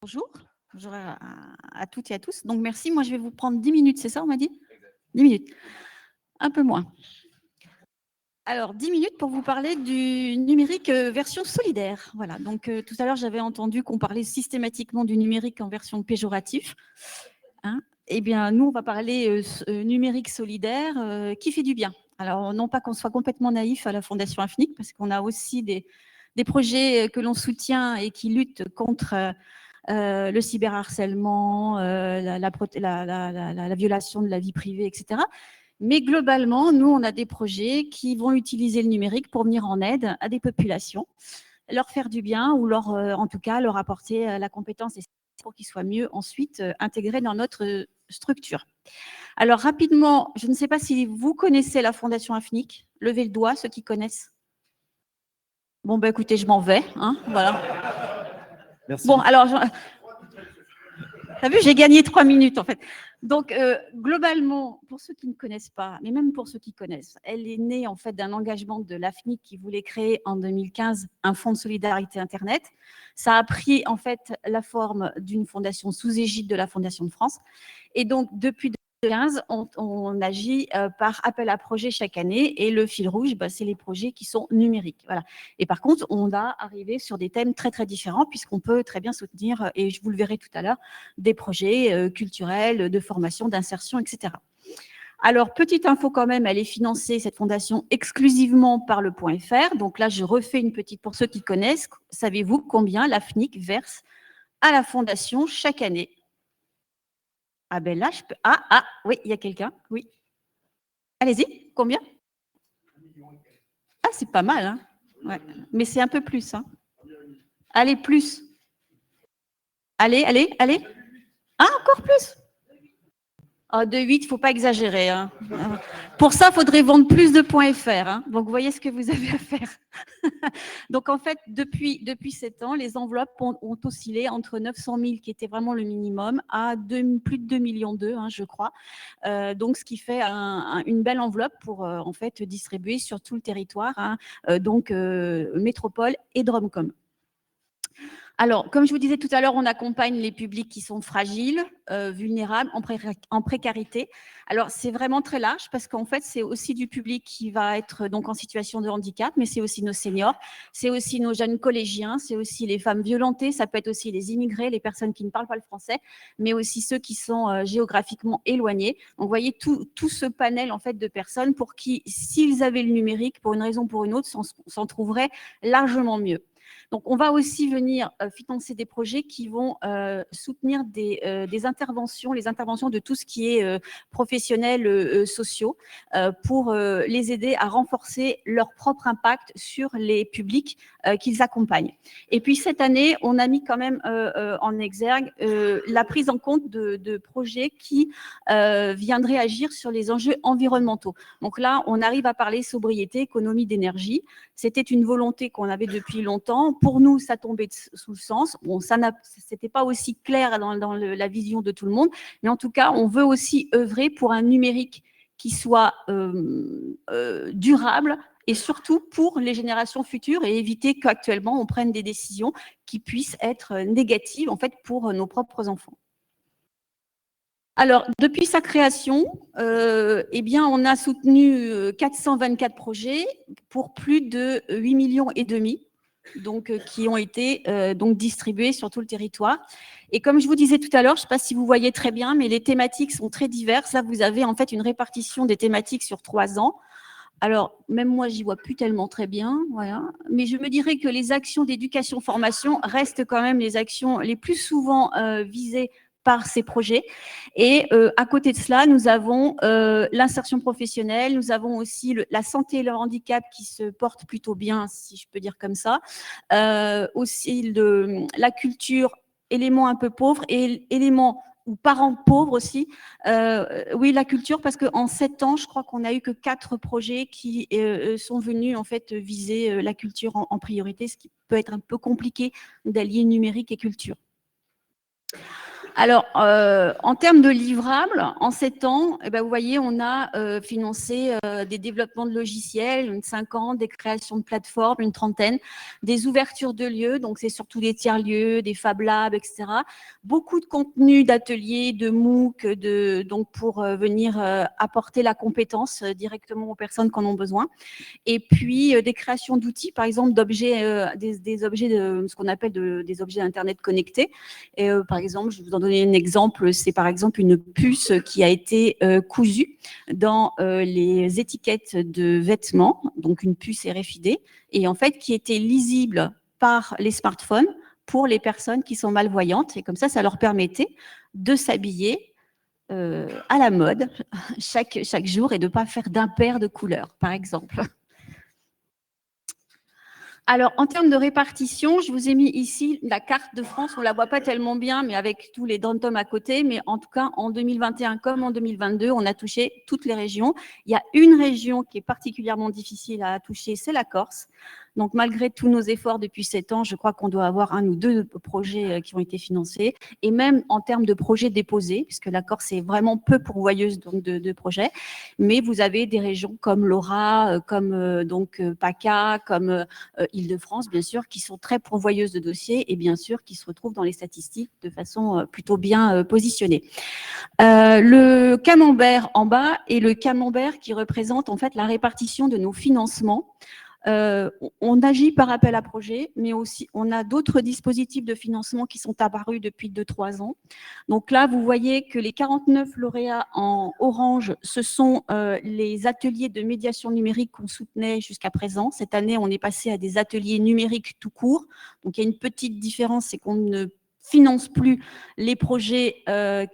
Bonjour, bonjour à toutes et à tous. Donc merci, moi je vais vous prendre 10 minutes, c'est ça on m'a dit? 10 minutes, un peu moins. Alors 10 minutes pour vous parler du numérique version solidaire. Voilà, donc tout à l'heure j'avais entendu qu'on parlait systématiquement du numérique en version péjoratif. Hein, eh bien nous on va parler numérique solidaire qui fait du bien. Alors non pas qu'on soit complètement naïf à la Fondation Afnic, parce qu'on a aussi des projets que l'on soutient et qui luttent contre le cyberharcèlement, la violation de la vie privée, etc. Mais globalement, nous, on a des projets qui vont utiliser le numérique pour venir en aide à des populations, leur faire du bien ou en tout cas, leur apporter la compétence pour qu'ils soient mieux ensuite intégrés dans notre structure. Alors rapidement, je ne sais pas si vous connaissez la Fondation Afnic. Levez le doigt, ceux qui connaissent. Bon, ben écoutez, je m'en vais. Hein, voilà. Merci. Bon, alors, t'as vu, j'ai gagné 3 minutes en fait. Donc, globalement, pour ceux qui ne connaissent pas, mais même pour ceux qui connaissent, elle est née en fait d'un engagement de l'AFNIC qui voulait créer en 2015 un fonds de solidarité Internet. Ça a pris en fait la forme d'une fondation sous égide de la Fondation de France. Et donc, depuis 2015, on agit par appel à projet chaque année. Et le fil rouge, c'est les projets qui sont numériques. Voilà. Et par contre, on va arriver sur des thèmes très, très différents puisqu'on peut très bien soutenir, et je vous le verrai tout à l'heure, des projets culturels, de formation, d'insertion, etc. Alors, petite info quand même, elle est financée, cette fondation, exclusivement par le .fr. Donc là, je refais une petite, pour ceux qui connaissent, savez-vous combien l'AFNIC verse à la fondation chaque année? Ah ben là, je peux... oui, il y a quelqu'un, oui. Allez-y, combien? Ah, c'est pas mal, hein, ouais. Mais c'est un peu plus. Hein. Allez, plus. Allez. Ah, encore plus. Oh, de 8, il ne faut pas exagérer. Hein. Pour ça, il faudrait vendre plus de .fr. Hein. Donc, vous voyez ce que vous avez à faire. Donc, en fait, depuis 7 ans, les enveloppes ont oscillé entre 900 000, qui était vraiment le minimum, à plus de 2,2 millions, hein, je crois. Donc, ce qui fait une belle enveloppe pour, en fait, distribuer sur tout le territoire, hein, donc métropole et Drumcom. Alors, comme je vous disais tout à l'heure, on accompagne les publics qui sont fragiles, vulnérables, en précarité. Alors, c'est vraiment très large parce qu'en fait, c'est aussi du public qui va être donc en situation de handicap, mais c'est aussi nos seniors, c'est aussi nos jeunes collégiens, c'est aussi les femmes violentées, ça peut être aussi les immigrés, les personnes qui ne parlent pas le français, mais aussi ceux qui sont géographiquement éloignés. Donc, vous voyez tout ce panel en fait de personnes pour qui, s'ils avaient le numérique, pour une raison ou pour une autre, s'en trouveraient largement mieux. Donc, on va aussi venir financer des projets qui vont soutenir des interventions, les interventions de tout ce qui est professionnels sociaux pour les aider à renforcer leur propre impact sur les publics qu'ils accompagnent. Et puis, cette année, on a mis quand même en exergue la prise en compte de projets qui viendraient agir sur les enjeux environnementaux. Donc là, on arrive à parler sobriété, économie d'énergie. C'était une volonté qu'on avait depuis longtemps. Pour nous, ça tombait sous le sens. Bon, ça n'était pas aussi clair dans la vision de tout le monde, mais en tout cas, on veut aussi œuvrer pour un numérique qui soit durable et surtout pour les générations futures et éviter qu'actuellement, on prenne des décisions qui puissent être négatives en fait pour nos propres enfants. Alors, depuis sa création, eh bien, on a soutenu 424 projets pour plus de 8,5 millions, donc, qui ont été donc distribués sur tout le territoire. Et comme je vous disais tout à l'heure, je ne sais pas si vous voyez très bien, mais les thématiques sont très diverses. Là, vous avez en fait une répartition des thématiques sur 3 ans. Alors, même moi, j'y vois plus tellement très bien, voilà. Mais je me dirais que les actions d'éducation-formation restent quand même les actions les plus souvent visées par ces projets. Et à côté de cela, nous avons l'insertion professionnelle, nous avons aussi la santé et le handicap qui se portent plutôt bien, si je peux dire comme ça. Aussi la culture, élément un peu pauvre, et élément ou parents pauvres aussi. Oui, la culture, parce qu'en 7 ans, je crois qu'on n'a eu que 4 projets qui sont venus en fait viser la culture en priorité, ce qui peut être un peu compliqué d'allier numérique et culture. Alors, en termes de livrables, en 7 ans, eh ben, vous voyez, on a financé des développements de logiciels, une 50, des créations de plateformes, une trentaine, des ouvertures de lieux, donc c'est surtout des tiers-lieux, des Fab Labs, etc. Beaucoup de contenus d'ateliers, de MOOC, donc pour venir apporter la compétence directement aux personnes qui en ont besoin. Et puis des créations d'outils, par exemple d'objets, des objets de ce qu'on appelle des objets Internet connectés. Et, par exemple, je vais vous en donner un exemple, c'est par exemple une puce qui a été cousue dans les étiquettes de vêtements, donc une puce RFID, et en fait qui était lisible par les smartphones pour les personnes qui sont malvoyantes. Et comme ça leur permettait de s'habiller à la mode chaque jour et de ne pas faire d'impair de couleurs, par exemple. Alors, en termes de répartition, je vous ai mis ici la carte de France. On ne la voit pas tellement bien, mais avec tous les dom-toms à côté. Mais en tout cas, en 2021 comme en 2022, on a touché toutes les régions. Il y a une région qui est particulièrement difficile à toucher, c'est la Corse. Donc, malgré tous nos efforts depuis 7 ans, je crois qu'on doit avoir 1 ou 2 projets qui ont été financés. Et même en termes de projets déposés, puisque la Corse est vraiment peu pourvoyeuse donc, de projets. Mais vous avez des régions comme l'Ora, comme PACA, comme Île-de-France, bien sûr, qui sont très pourvoyeuses de dossiers et bien sûr qui se retrouvent dans les statistiques de façon plutôt bien positionnée. Le camembert en bas est le camembert qui représente en fait la répartition de nos financements. On agit par appel à projet, mais aussi on a d'autres dispositifs de financement qui sont apparus depuis 2-3 ans. Donc là, vous voyez que les 49 lauréats en orange, ce sont les ateliers de médiation numérique qu'on soutenait jusqu'à présent. Cette année, on est passé à des ateliers numériques tout court. Donc il y a une petite différence, c'est qu'on ne finance plus les projets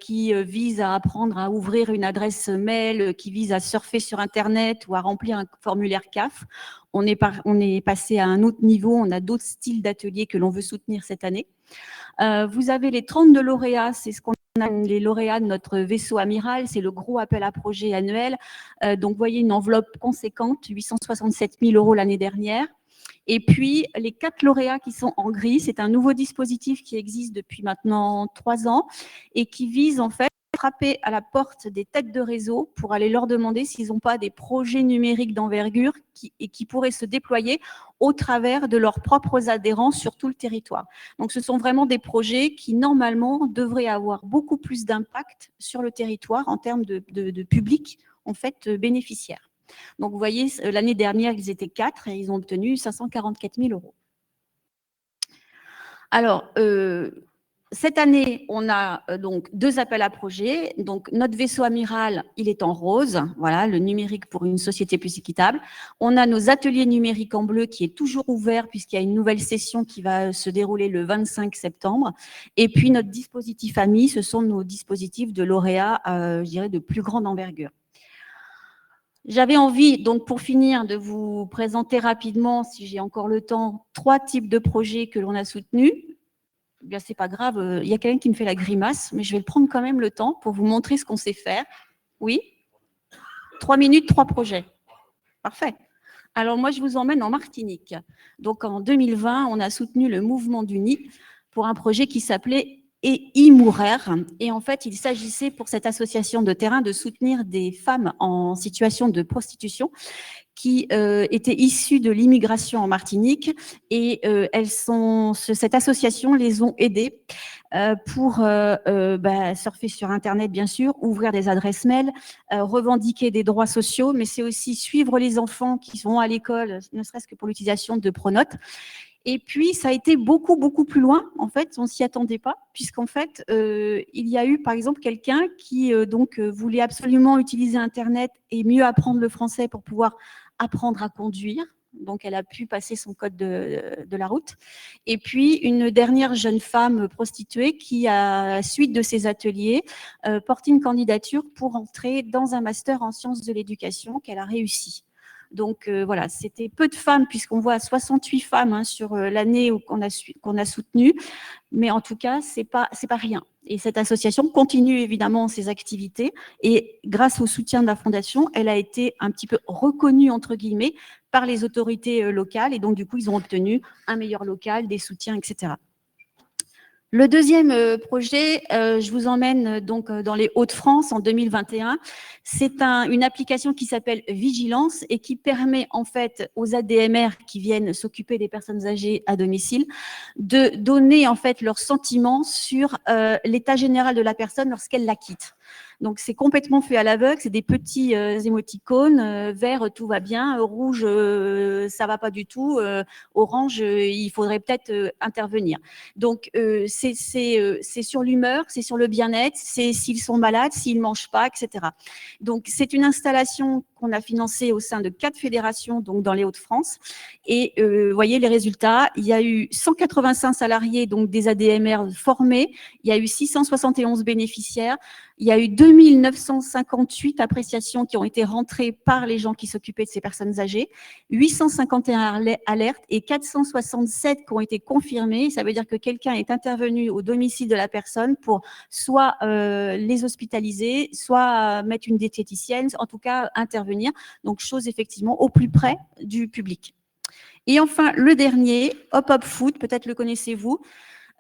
qui visent à apprendre à ouvrir une adresse mail, qui visent à surfer sur Internet ou à remplir un formulaire CAF. On est passé à un autre niveau, on a d'autres styles d'ateliers que l'on veut soutenir cette année. Vous avez les 32 lauréats, c'est ce qu'on a les lauréats de notre vaisseau amiral, c'est le gros appel à projet annuel. Donc, vous voyez une enveloppe conséquente, 867 000 € l'année dernière. Et puis, les 4 lauréats qui sont en gris, c'est un nouveau dispositif qui existe depuis maintenant 3 ans et qui vise en fait à frapper à la porte des têtes de réseau pour aller leur demander s'ils n'ont pas des projets numériques d'envergure qui pourraient se déployer au travers de leurs propres adhérents sur tout le territoire. Donc, ce sont vraiment des projets qui, normalement, devraient avoir beaucoup plus d'impact sur le territoire en termes de public, en fait, bénéficiaire. Donc, vous voyez, l'année dernière, ils étaient 4 et ils ont obtenu 544 000 €. Alors, cette année, on a donc 2 appels à projets. Donc, notre vaisseau amiral, il est en rose. Voilà, le numérique pour une société plus équitable. On a nos ateliers numériques en bleu qui est toujours ouvert puisqu'il y a une nouvelle session qui va se dérouler le 25 septembre. Et puis, notre dispositif AMI, ce sont nos dispositifs de lauréats, je dirais, de plus grande envergure. J'avais envie, donc pour finir, de vous présenter rapidement, si j'ai encore le temps, 3 types de projets que l'on a soutenus. Bien, c'est pas grave, il y a quelqu'un qui me fait la grimace, mais je vais prendre quand même le temps pour vous montrer ce qu'on sait faire. Oui ? 3 minutes, 3 projets. Parfait. Alors moi, je vous emmène en Martinique. Donc en 2020, on a soutenu le mouvement du Nid pour un projet qui s'appelait Mourer. Et en fait, il s'agissait pour cette association de terrain de soutenir des femmes en situation de prostitution qui étaient issues de l'immigration en Martinique. Et cette association les ont aidées pour surfer sur Internet, bien sûr, ouvrir des adresses mail, revendiquer des droits sociaux, mais c'est aussi suivre les enfants qui vont à l'école, ne serait-ce que pour l'utilisation de Pronote. Et puis, ça a été beaucoup, beaucoup plus loin. En fait, on ne s'y attendait pas, puisqu'en fait, il y a eu, par exemple, quelqu'un qui voulait absolument utiliser Internet et mieux apprendre le français pour pouvoir apprendre à conduire. Donc, elle a pu passer son code de la route. Et puis, une dernière jeune femme prostituée qui, à la suite de ces ateliers, portait une candidature pour entrer dans un master en sciences de l'éducation qu'elle a réussi. Donc, voilà, c'était peu de femmes, puisqu'on voit 68 femmes sur l'année qu'on a soutenu. Mais en tout cas, c'est pas rien. Et cette association continue évidemment ses activités. Et grâce au soutien de la Fondation, elle a été un petit peu reconnue, entre guillemets, par les autorités locales. Et donc, du coup, ils ont obtenu un meilleur local, des soutiens, etc. Le deuxième projet, je vous emmène donc dans les Hauts-de-France en 2021. C'est une application qui s'appelle Vigilance et qui permet en fait aux ADMR qui viennent s'occuper des personnes âgées à domicile de donner en fait leurs sentiments sur l'état général de la personne lorsqu'elle la quitte. Donc c'est complètement fait à l'aveugle, c'est des petits émoticônes, vert tout va bien, rouge ça va pas du tout, orange il faudrait peut-être intervenir. Donc c'est sur l'humeur, c'est sur le bien-être, c'est s'ils sont malades, s'ils mangent pas, etc. Donc c'est une installation qu'on a financée au sein de 4 fédérations donc dans les Hauts-de-France. Et vous voyez les résultats, il y a eu 185 salariés donc des ADMR formés, il y a eu 671 bénéficiaires. Il y a eu 2958 appréciations qui ont été rentrées par les gens qui s'occupaient de ces personnes âgées, 851 alertes et 467 qui ont été confirmées. Ça veut dire que quelqu'un est intervenu au domicile de la personne pour soit les hospitaliser, soit mettre une diététicienne, en tout cas intervenir. Donc, chose effectivement au plus près du public. Et enfin, le dernier, Hop Hop Food, peut-être le connaissez-vous.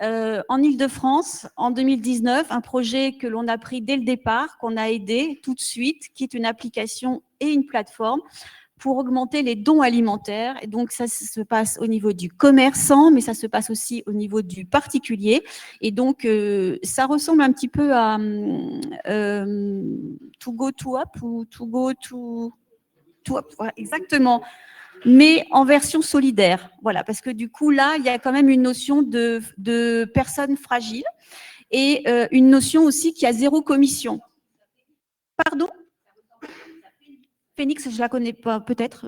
En Île-de-France, en 2019, un projet que l'on a pris dès le départ, qu'on a aidé tout de suite, qui est une application et une plateforme pour augmenter les dons alimentaires. Et donc, ça se passe au niveau du commerçant, mais ça se passe aussi au niveau du particulier. Et donc, ça ressemble un petit peu à To Go To Up ou To Go To Up. Voilà, exactement. Mais en version solidaire. Voilà, parce que du coup, là, il y a quand même une notion de personnes fragiles et une notion aussi qui a 0 commission. Pardon ? Phoenix, je ne la connais pas, peut-être.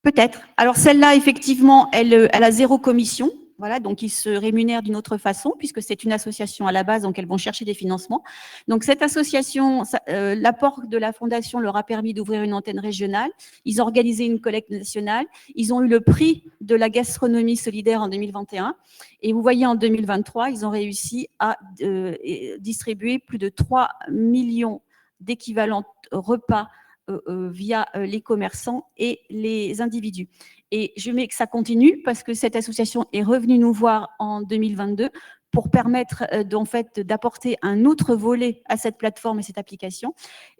Peut-être. Alors celle-là, effectivement, elle a 0 commission. Voilà, donc ils se rémunèrent d'une autre façon, puisque c'est une association à la base, donc elles vont chercher des financements. Donc cette association, l'apport de la fondation leur a permis d'ouvrir une antenne régionale. Ils ont organisé une collecte nationale. Ils ont eu le prix de la gastronomie solidaire en 2021. Et vous voyez, en 2023, ils ont réussi à distribuer plus de 3 millions d'équivalents repas via les commerçants et les individus. Et je mets que ça continue parce que cette association est revenue nous voir en 2022 pour permettre en fait, d'apporter un autre volet à cette plateforme et cette application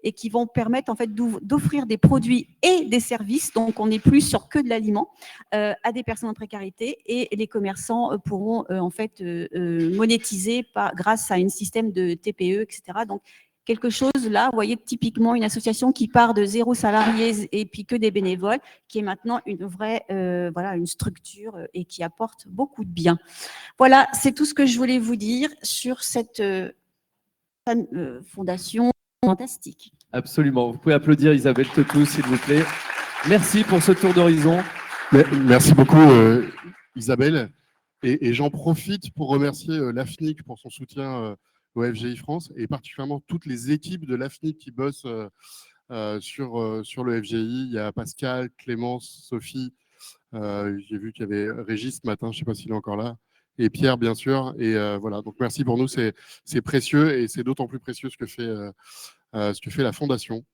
et qui vont permettre en fait, d'offrir des produits et des services, donc on n'est plus sur que de l'aliment, à des personnes en précarité et les commerçants pourront en fait monétiser grâce à un système de TPE, etc. Donc, quelque chose là, vous voyez, typiquement une association qui part de 0 salariés et puis que des bénévoles, qui est maintenant une vraie voilà, une structure et qui apporte beaucoup de bien. Voilà, c'est tout ce que je voulais vous dire sur cette fondation fantastique. Absolument. Vous pouvez applaudir Isabelle Tautou, s'il vous plaît. Merci pour ce tour d'horizon. Merci beaucoup, Isabelle. Et j'en profite pour remercier l'AFNIC pour son soutien au FGI France et particulièrement toutes les équipes de l'AFNIC qui bossent sur le FGI. Il y a Pascal, Clémence, Sophie. J'ai vu qu'il y avait Régis ce matin, je ne sais pas s'il est encore là. Et Pierre, bien sûr. Et voilà, donc merci pour nous, c'est précieux et c'est d'autant plus précieux ce que fait la Fondation.